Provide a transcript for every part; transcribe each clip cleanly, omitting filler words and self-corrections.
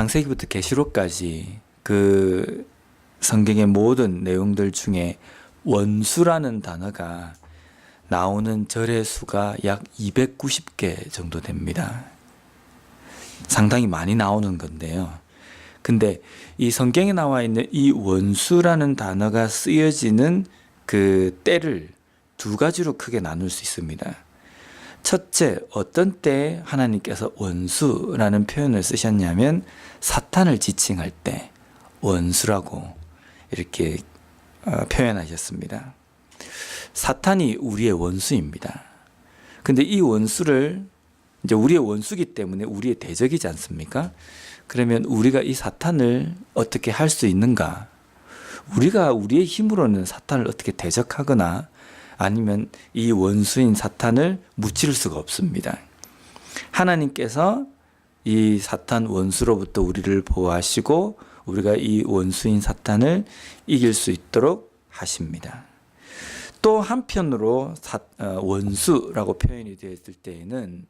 창세기부터 계시록까지 그 성경의 모든 내용들 중에 원수라는 단어가 나오는 절의 수가 약 290개 정도 됩니다. 상당히 많이 나오는 건데요. 근데 이 성경에 나와 있는 이 원수라는 단어가 쓰여지는 그 때를 두 가지로 크게 나눌 수 있습니다. 첫째, 어떤 때에 하나님께서 원수라는 표현을 쓰셨냐면 사탄을 지칭할 때 원수라고 이렇게 표현하셨습니다. 사탄이 우리의 원수입니다. 근데 이 원수를 이제 우리의 원수기 때문에 우리의 대적이지 않습니까? 그러면 우리가 이 사탄을 어떻게 할 수 있는가? 우리가 우리의 힘으로는 사탄을 어떻게 대적하거나 아니면 이 원수인 사탄을 무찌를 수가 없습니다. 하나님께서 이 사탄 원수로부터 우리를 보호하시고 우리가 이 원수인 사탄을 이길 수 있도록 하십니다. 또 한편으로 원수라고 표현이 되었을 때에는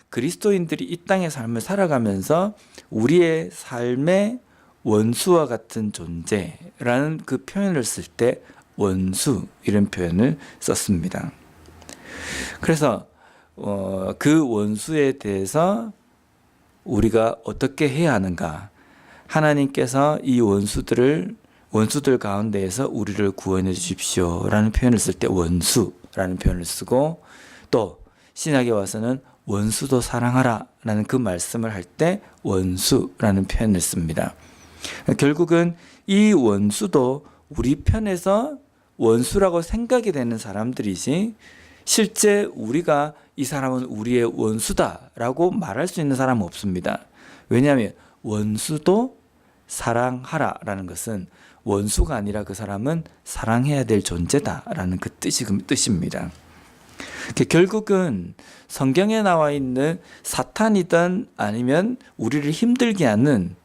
그리스도인들이 이 땅의 삶을 살아가면서 우리의 삶의 원수와 같은 존재라는 그 표현을 쓸 때 원수 이런 표현을 썼습니다. 그래서 그 원수에 대해서 우리가 어떻게 해야 하는가? 하나님께서 이 원수들 가운데에서 우리를 구원해 주십시오라는 표현을 쓸 때 원수라는 표현을 쓰고, 또 신약에 와서는 원수도 사랑하라라는 그 말씀을 할 때 원수라는 표현을 씁니다. 결국은 이 원수도 우리 편에서 원수라고 생각이 되는 사람들이지 실제 우리가 이 사람은 우리의 원수다라고 말할 수 있는 사람은 없습니다. 왜냐하면 원수도 사랑하라라는 것은 원수가 아니라 그 사람은 사랑해야 될 존재다라는 그 뜻입니다. 결국은 성경에 나와 있는 사탄이든 아니면 우리를 힘들게 하는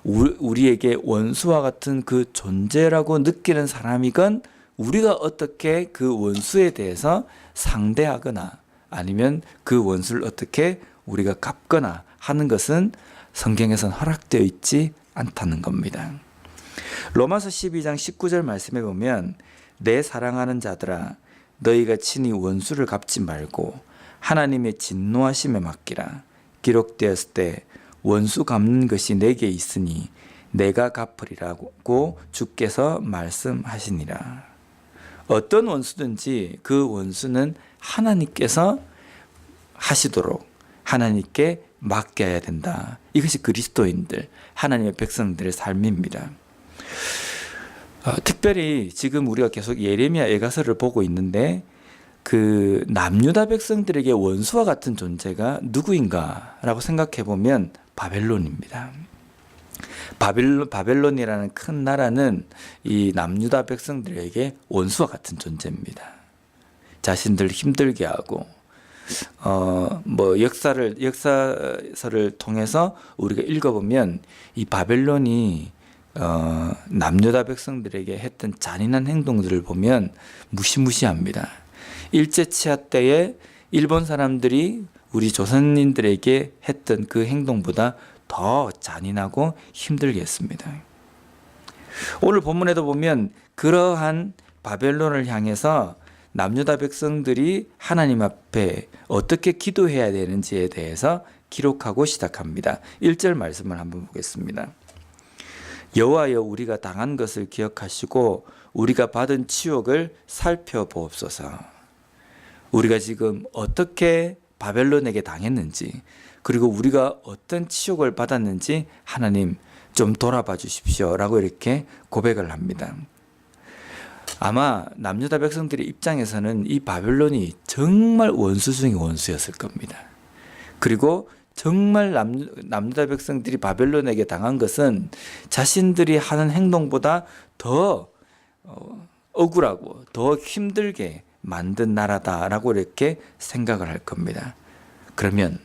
우리에게 원수와 같은 그 존재라고 느끼는 사람이건 우리가 어떻게 그 원수에 대해서 상대하거나 아니면 그 원수를 어떻게 우리가 갚거나 하는 것은 성경에선 허락되어 있지 않다는 겁니다. 로마서 12장 19절 말씀에 보면 내 사랑하는 자들아 너희가 친히 원수를 갚지 말고 하나님의 진노하심에 맡기라. 기록되었을 때 원수 갚는 것이 내게 있으니 내가 갚으리라고 주께서 말씀하시니라. 어떤 원수든지 그 원수는 하나님께서 하시도록 하나님께 맡겨야 된다. 이것이 그리스도인들, 하나님의 백성들의 삶입니다. 특별히 지금 우리가 계속 예레미야 애가서를 보고 있는데 그 남유다 백성들에게 원수와 같은 존재가 누구인가라고 생각해 보면 바벨론입니다. 바벨론이라는 큰 나라는 이 남유다 백성들에게 원수와 같은 존재입니다. 자신들 힘들게 하고 역사서를 통해서 우리가 읽어보면 이 바벨론이 남유다 백성들에게 했던 잔인한 행동들을 보면 무시무시합니다. 일제치하 때에 일본 사람들이 우리 조선인들에게 했던 그 행동보다 더 잔인하고 힘들게 했습니다. 오늘 본문에도 보면 그러한 바벨론을 향해서 남유다 백성들이 하나님 앞에 어떻게 기도해야 되는지에 대해서 기록하고 시작합니다. 1절 말씀을 한번 보겠습니다. 여호와여 우리가 당한 것을 기억하시고 우리가 받은 치욕을 살펴보옵소서. 우리가 지금 어떻게 바벨론에게 당했는지 그리고 우리가 어떤 치욕을 받았는지 하나님 좀 돌아봐 주십시오 라고 이렇게 고백을 합니다. 아마 남유다 백성들의 입장에서는 이 바벨론이 정말 원수 중의 원수였을 겁니다. 그리고 정말 남유다 백성들이 바벨론에게 당한 것은 자신들이 하는 행동보다 더 억울하고 더 힘들게 만든 나라다라고 이렇게 생각을 할 겁니다. 그러면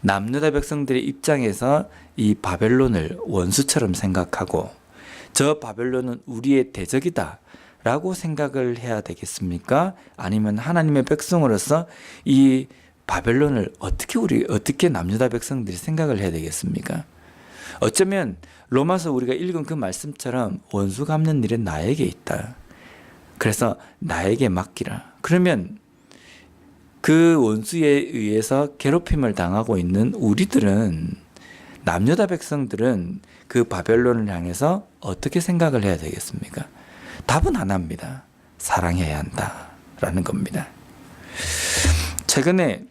남유다 백성들의 입장에서 이 바벨론을 원수처럼 생각하고 저 바벨론은 우리의 대적이다 라고 생각을 해야 되겠습니까? 아니면 하나님의 백성으로서 이 바벨론을 어떻게 남유다 백성들이 생각을 해야 되겠습니까? 어쩌면 로마서 우리가 읽은 그 말씀처럼 원수 갚는 일은 나에게 있다. 그래서 나에게 맡기라. 그러면 그 원수에 의해서 괴롭힘을 당하고 있는 우리들은, 남유다 백성들은 그 바벨론을 향해서 어떻게 생각을 해야 되겠습니까? 답은 하나입니다. 사랑해야 한다라는 겁니다. 최근에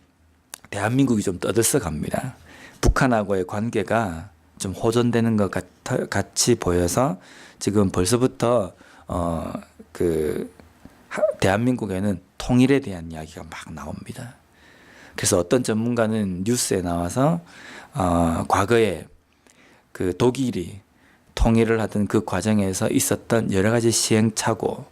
대한민국이 좀 떠들썩합니다. 북한하고의 관계가 좀 호전되는 것 같이 보여서 지금 벌써부터 대한민국에는 통일에 대한 이야기가 막 나옵니다. 그래서 어떤 전문가는 뉴스에 나와서 과거에 그 독일이 통일을 하던 그 과정에서 있었던 여러 가지 시행착오,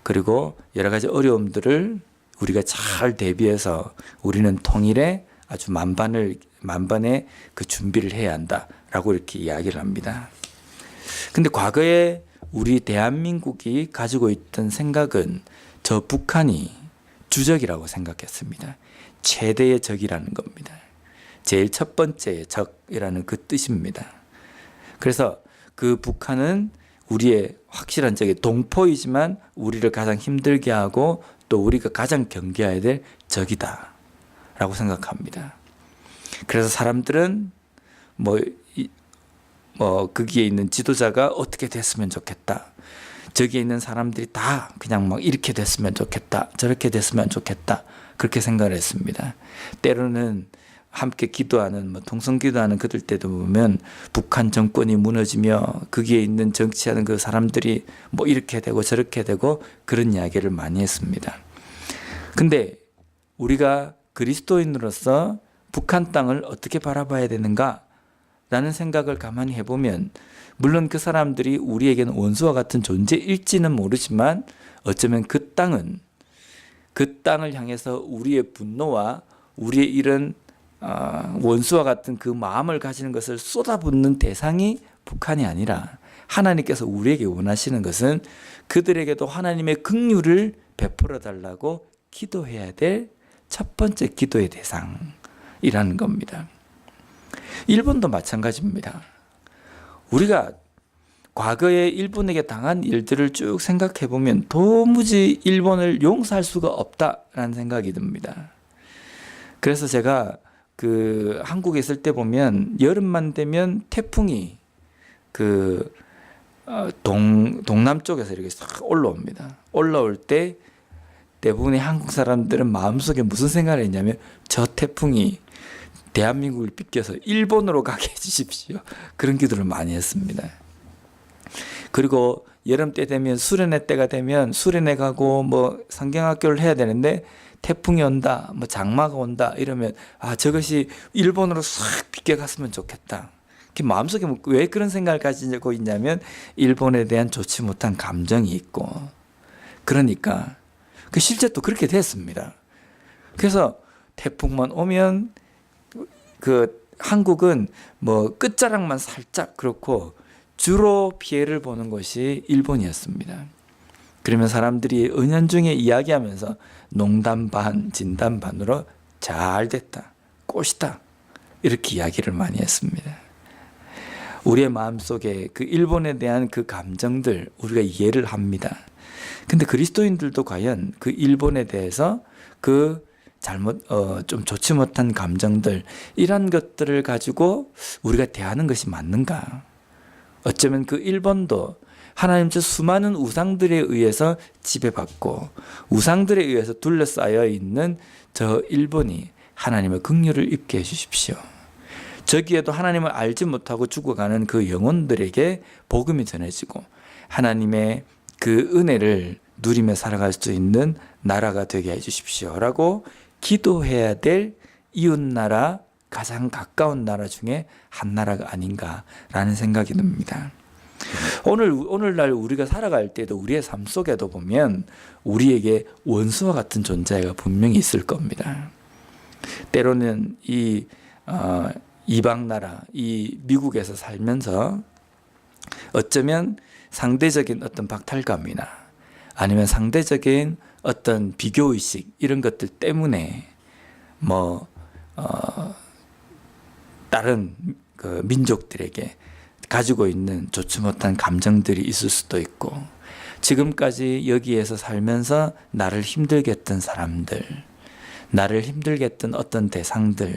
그리고 여러 가지 어려움들을 우리가 잘 대비해서 우리는 통일에 아주 만반의 그 준비를 해야 한다라고 이렇게 이야기를 합니다. 근데 과거에 우리 대한민국이 가지고 있던 생각은 저 북한이 주적이라고 생각했습니다. 최대의 적이라는 겁니다. 제일 첫 번째의 적이라는 그 뜻입니다. 그래서 그 북한은 우리의 확실한 적이 동포이지만 우리를 가장 힘들게 하고 또 우리가 가장 경계해야 될 적이다 라고 생각합니다. 그래서 사람들은 거기에 있는 지도자가 어떻게 됐으면 좋겠다, 저기에 있는 사람들이 다 그냥 막 이렇게 됐으면 좋겠다, 저렇게 됐으면 좋겠다, 그렇게 생각을 했습니다. 때로는 함께 기도하는 통성기도하는 그들 때도 보면 북한 정권이 무너지며 거기에 있는 정치하는 그 사람들이 이렇게 되고 저렇게 되고 그런 이야기를 많이 했습니다. 근데 우리가 그리스도인으로서 북한 땅을 어떻게 바라봐야 되는가 라는 생각을 가만히 해보면, 물론 그 사람들이 우리에게는 원수와 같은 존재일지는 모르지만 어쩌면 그 땅을 향해서 우리의 분노와 우리의 이런 원수와 같은 그 마음을 가지는 것을 쏟아붓는 대상이 북한이 아니라 하나님께서 우리에게 원하시는 것은 그들에게도 하나님의 긍휼을 베풀어 달라고 기도해야 될 첫 번째 기도의 대상이라는 겁니다. 일본도 마찬가지입니다. 우리가 과거에 일본에게 당한 일들을 쭉 생각해 보면 도무지 일본을 용서할 수가 없다라는 생각이 듭니다. 그래서 제가 한국에 있을 때 보면 여름만 되면 태풍이 동남쪽에서 이렇게 싹 올라옵니다. 올라올 때 대부분의 한국 사람들은 마음속에 무슨 생각을 했냐면, 저 태풍이 대한민국을 빗겨서 일본으로 가게 해주십시오. 그런 기도를 많이 했습니다. 그리고 여름 때 되면 수련회 때가 되면 수련회 가고 성경학교를 해야 되는데 태풍이 온다, 장마가 온다 이러면 저것이 일본으로 싹 빗겨갔으면 좋겠다. 마음속에 왜 그런 생각을 가지고 있냐면 일본에 대한 좋지 못한 감정이 있고, 그러니까 실제 또 그렇게 됐습니다. 그래서 태풍만 오면 한국은 끝자락만 살짝 그렇고 주로 피해를 보는 것이 일본이었습니다. 그러면 사람들이 은연중에 이야기하면서 농담 반 진담 반으로 잘 됐다, 꽃이다, 이렇게 이야기를 많이 했습니다. 우리의 마음속에 그 일본에 대한 그 감정들 우리가 이해를 합니다. 근데 그리스도인들도 과연 그 일본에 대해서 좀 좋지 못한 감정들, 이런 것들을 가지고 우리가 대하는 것이 맞는가? 어쩌면 그 일본도 하나님 저 수많은 우상들에 의해서 지배받고 우상들에 의해서 둘러싸여 있는 저 일본이 하나님의 긍휼을 입게 해주십시오. 저기에도 하나님을 알지 못하고 죽어가는 그 영혼들에게 복음이 전해지고 하나님의 그 은혜를 누리며 살아갈 수 있는 나라가 되게 해주십시오 라고 기도해야 될 이웃나라, 가장 가까운 나라 중에 한 나라가 아닌가라는 생각이 듭니다. 오늘날 우리가 살아갈 때도 우리의 삶 속에도 보면 우리에게 원수와 같은 존재가 분명히 있을 겁니다. 때로는 이방 나라, 이 미국에서 살면서 어쩌면 상대적인 어떤 박탈감이나 아니면 상대적인 어떤 비교의식, 이런 것들 때문에 다른 민족들에게 가지고 있는 좋지 못한 감정들이 있을 수도 있고, 지금까지 여기에서 살면서 나를 힘들게 했던 사람들, 나를 힘들게 했던 어떤 대상들,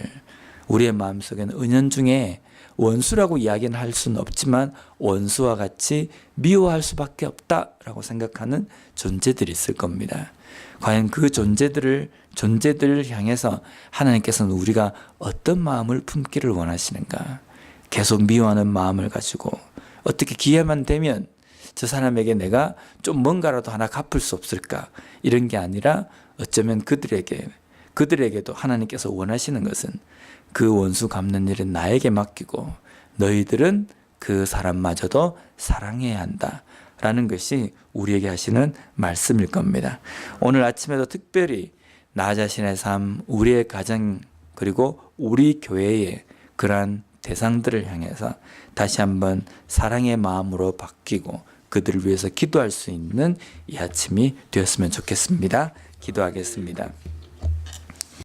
우리의 마음속에는 은연중에 원수라고 이야기는 할 수는 없지만 원수와 같이 미워할 수밖에 없다라고 생각하는 존재들이 있을 겁니다. 과연 그 존재들을 향해서 하나님께서는 우리가 어떤 마음을 품기를 원하시는가? 계속 미워하는 마음을 가지고 어떻게 기회만 되면 저 사람에게 내가 좀 뭔가라도 하나 갚을 수 없을까? 이런 게 아니라 어쩌면 그들에게도 하나님께서 원하시는 것은 그 원수 갚는 일은 나에게 맡기고 너희들은 그 사람마저도 사랑해야 한다 라는 것이 우리에게 하시는 말씀일 겁니다. 오늘 아침에도 특별히 나 자신의 삶, 우리의 가정, 그리고 우리 교회의 그러한 대상들을 향해서 다시 한번 사랑의 마음으로 바뀌고 그들을 위해서 기도할 수 있는 이 아침이 되었으면 좋겠습니다. 기도하겠습니다.